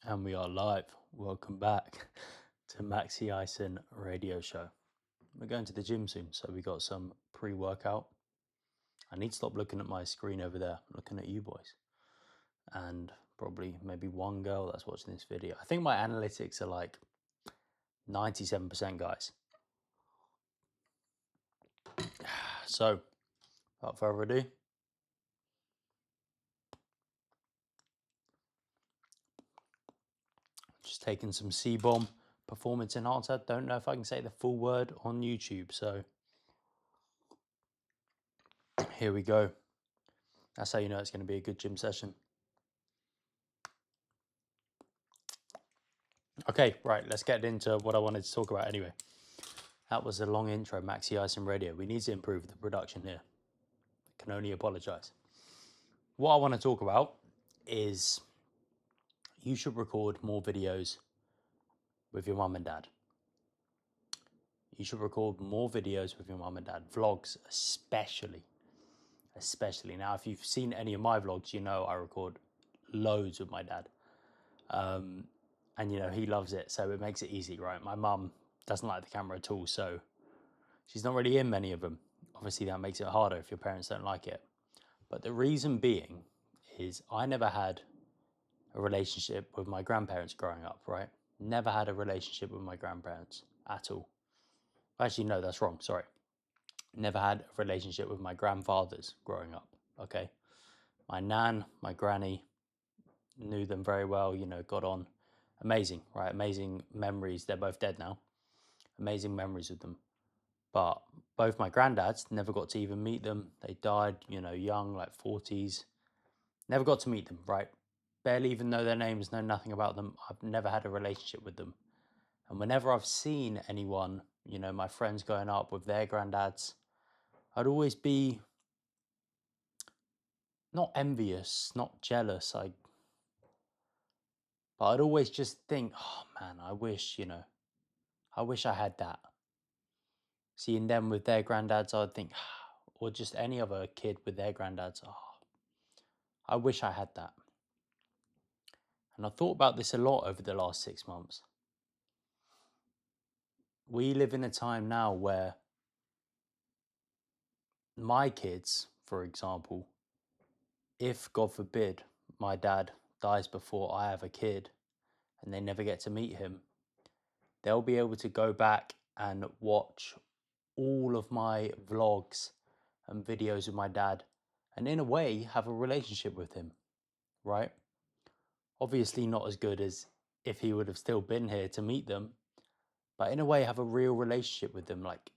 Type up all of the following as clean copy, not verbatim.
And we are live. Welcome back to maxcison radio show. We're going to the gym soon, so we got some pre-workout. I need to stop looking at my screen over there, looking at you boys. And probably maybe one girl that's watching this video. I think my analytics are like 97% guys. So, without further ado, just taking some C-Bomb performance enhancer. Don't know if I can say the full word on YouTube, so here we go. That's how you know it's going to be a good gym session. Okay, right, let's get into what I wanted to talk about anyway. That was a long intro, maxcison radio. We need to improve the production here. I can only apologize. What I want to talk about is you should record more videos with your mum and dad. You should record more videos with your mum and dad. Vlogs especially. Now, if you've seen any of my vlogs, you know I record loads with my dad. And, you know, he loves it, so it makes it easy, right? My mum doesn't like the camera at all, so she's not really in many of them. Obviously, that makes it harder if your parents don't like it. But the reason being is I never had a relationship with my grandparents growing up, right? Never had a relationship with my grandparents at all. Actually, no, that's wrong. Sorry. Never had a relationship with my grandfathers growing up, okay? My nan, my granny, knew them very well, you know, got on. Amazing, right? Amazing memories. They're both dead now. Amazing memories with them. But both my granddads, never got to even meet them. They died, you know, young, like 40s. Never got to meet them, right? Barely even know their names, know nothing about them. I've never had a relationship with them. And whenever I've seen anyone, you know, my friends going up with their granddads, I'd always be not envious, not jealous. But I'd always just think, oh man, I wish I had that. Seeing them with their granddads, I'd think, or just any other kid with their granddads, oh, I wish I had that. And I thought about this a lot over the last 6 months. We live in a time now where my kids, for example, if God forbid my dad dies before I have a kid and they never get to meet him, they'll be able to go back and watch all of my vlogs and videos of my dad and in a way have a relationship with him, right? Obviously not as good as if he would have still been here to meet them, but in a way have a real relationship with them. Like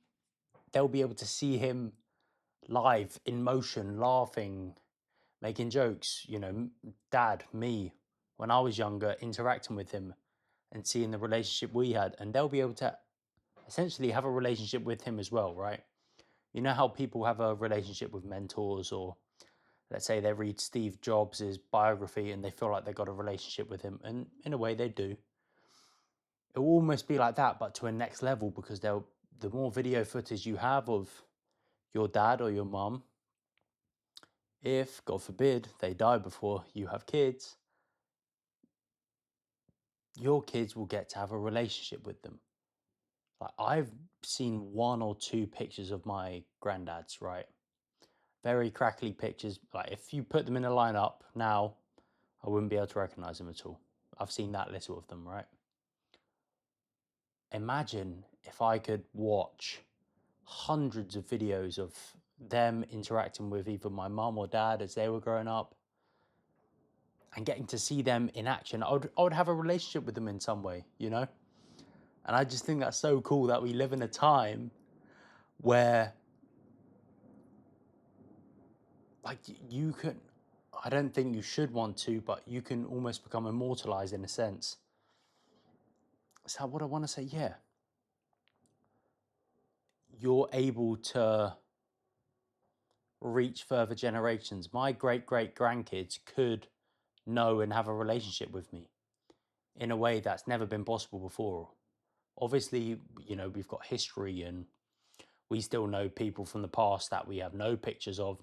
they'll be able to see him live in motion, laughing, making jokes, you know, dad, me, when I was younger, interacting with him and seeing the relationship we had. And they'll be able to essentially have a relationship with him as well, right? You know how people have a relationship with mentors, or let's say they read Steve Jobs' biography and they feel like they got a relationship with him. And in a way they do. It will almost be like that, but to a next level, because the more video footage you have of your dad or your mum, if, God forbid, they die before you have kids, your kids will get to have a relationship with them. Like I've seen 1 or 2 pictures of my granddads, right? Very crackly pictures. Like if you put them in a lineup now, I wouldn't be able to recognize them at all. I've seen that little of them, right? Imagine if I could watch hundreds of videos of them interacting with either my mum or dad as they were growing up and getting to see them in action. I would have a relationship with them in some way, you know? And I just think that's so cool that we live in a time where like you can, I don't think you should want to, but you can almost become immortalized in a sense. So what I want to say, yeah, you're able to reach further generations. My great grandkids could know and have a relationship with me in a way that's never been possible before. Obviously, you know, we've got history and we still know people from the past that we have no pictures of,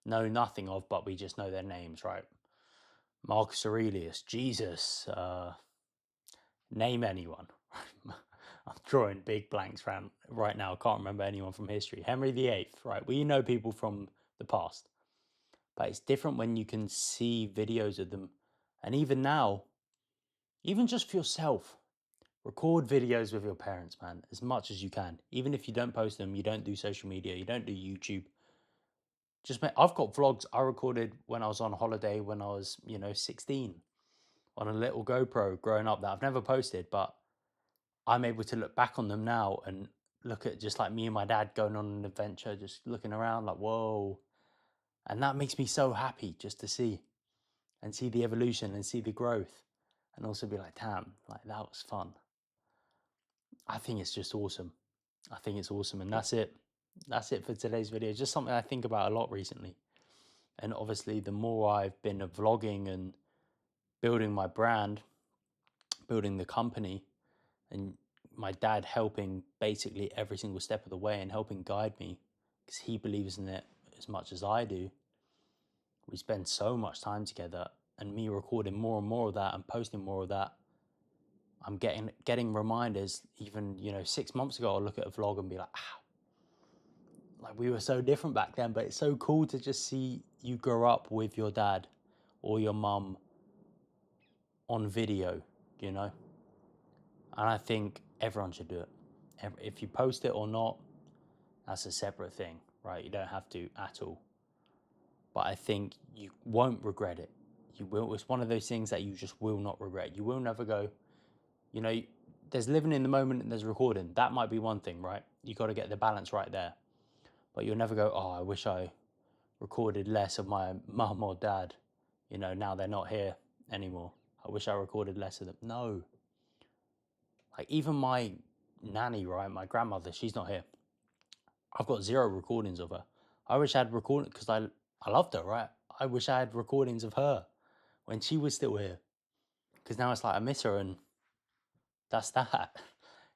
know nothing of, but we just know their names, right? Marcus Aurelius, Jesus, Name anyone. I'm drawing big blanks around right now. I can't remember anyone from history. Henry VIII, right? We know people from the past, but it's different when you can see videos of them. And even now, even just for yourself, record videos with your parents, man, as much as you can. Even if you don't post them, you don't do social media, you don't do YouTube. I've got vlogs I recorded when I was on holiday when I was, 16 on a little GoPro growing up that I've never posted, but I'm able to look back on them now and look at just like me and my dad going on an adventure, just looking around like, whoa. And that makes me so happy just to see and see the evolution and see the growth and also be like, damn, like that was fun. I think it's just awesome. I think it's awesome. And that's it. That's it for today's video. Just something I think about a lot recently. And obviously, the more I've been vlogging and building my brand, building the company, and my dad helping basically every single step of the way and helping guide me because he believes in it as much as I do. We spend so much time together, and me recording more and more of that and posting more of that. I'm getting reminders. Even 6 months ago, I'll look at a vlog and be like we were so different back then. But it's so cool to just see you grow up with your dad or your mum on video, And I think everyone should do it. If you post it or not, that's a separate thing, right? You don't have to at all. But I think you won't regret it. You will. It's one of those things that you just will not regret. You will never go, there's living in the moment and there's recording. That might be one thing, right? You got to get the balance right there. But you'll never go, oh, I wish I recorded less of my mum or dad. Now they're not here anymore. I wish I recorded less of them. No. Like even my nanny, right? My grandmother, she's not here. I've got 0 recordings of her. I wish I had recorded because I loved her, right? I wish I had recordings of her when she was still here. Because now it's like I miss her and that's that,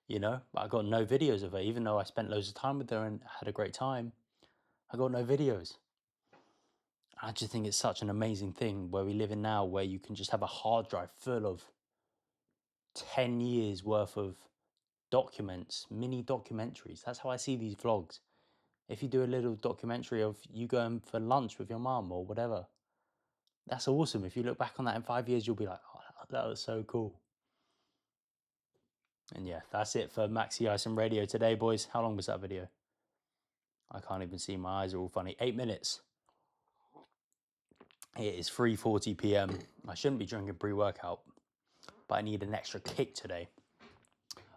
But I got no videos of her, even though I spent loads of time with her and had a great time. I got no videos. I just think it's such an amazing thing where we live in now, where you can just have a hard drive full of 10 years worth of documents, mini documentaries. That's how I see these vlogs. If you do a little documentary of you going for lunch with your mum or whatever, that's awesome. If you look back on that in 5 years, you'll be like, oh, that was so cool. And yeah, that's it for maxcison Radio today, boys. How long was that video? I can't even see. My eyes are all funny. 8 minutes. It is 3:40 p.m. I shouldn't be drinking pre-workout, but I need an extra kick today.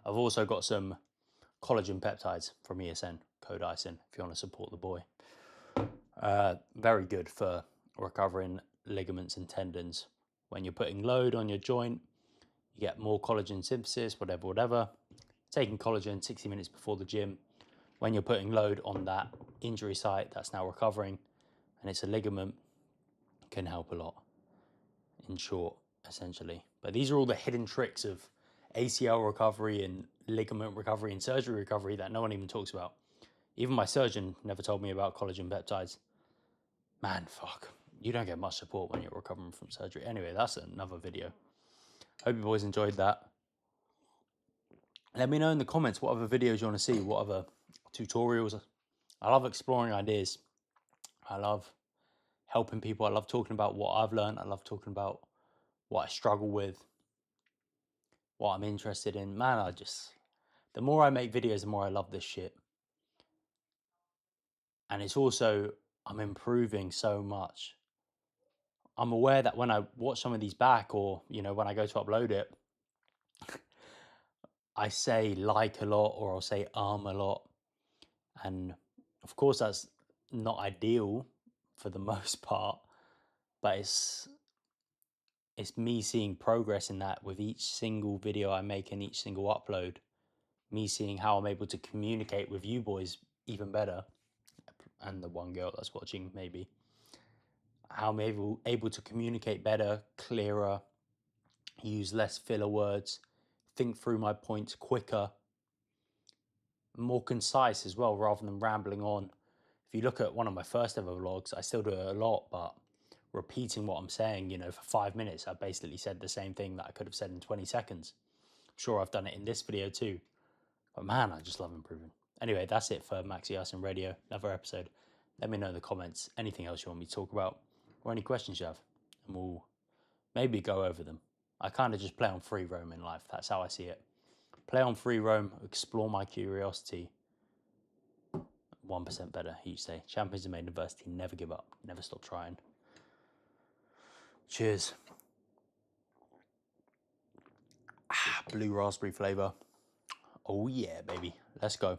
I've also got some collagen peptides from ESN, code ISIN, if you want to support the boy. Very good for recovering ligaments and tendons. When you're putting load on your joint, you get more collagen synthesis, whatever. Taking collagen 60 minutes before the gym. When you're putting load on that injury site that's now recovering, and it's a ligament, can help a lot, in short, essentially. But these are all the hidden tricks of ACL recovery and ligament recovery and surgery recovery that no one even talks about. Even my surgeon never told me about collagen peptides. Man, fuck. You don't get much support when you're recovering from surgery. Anyway, that's another video. Hope you boys enjoyed that. Let me know in the comments what other videos you want to see, what other tutorials. I love exploring ideas. I love helping people. I love talking about what I've learned. I love talking about what I struggle with, what I'm interested in. Man, the more I make videos, the more I love this shit. And it's also, I'm improving so much. I'm aware that when I watch some of these back or, when I go to upload it, I say like a lot or I'll say a lot. And of course, that's not ideal for the most part, but it's me seeing progress in that with each single video I make and each single upload. Me seeing how I'm able to communicate with you boys even better, and the one girl that's watching maybe. How I'm able to communicate better, clearer, use less filler words, think through my points quicker, more concise as well, rather than rambling on. If you look at one of my first ever vlogs, I still do it a lot, but repeating what I'm saying, for 5 minutes, I basically said the same thing that I could have said in 20 seconds. sure I've done it in this video too. But man, I just love improving. Anyway, that's it for maxcison radio. Another episode. Let me know in the comments anything else you want me to talk about or any questions you have, and we'll maybe go over them. I kind of just play on free roam in life. That's how I see it. Play on free roam, explore my curiosity. 1% better, you say. Champions of Made University, never give up, never stop trying. Cheers. Blue raspberry flavour. Oh yeah, baby. Let's go.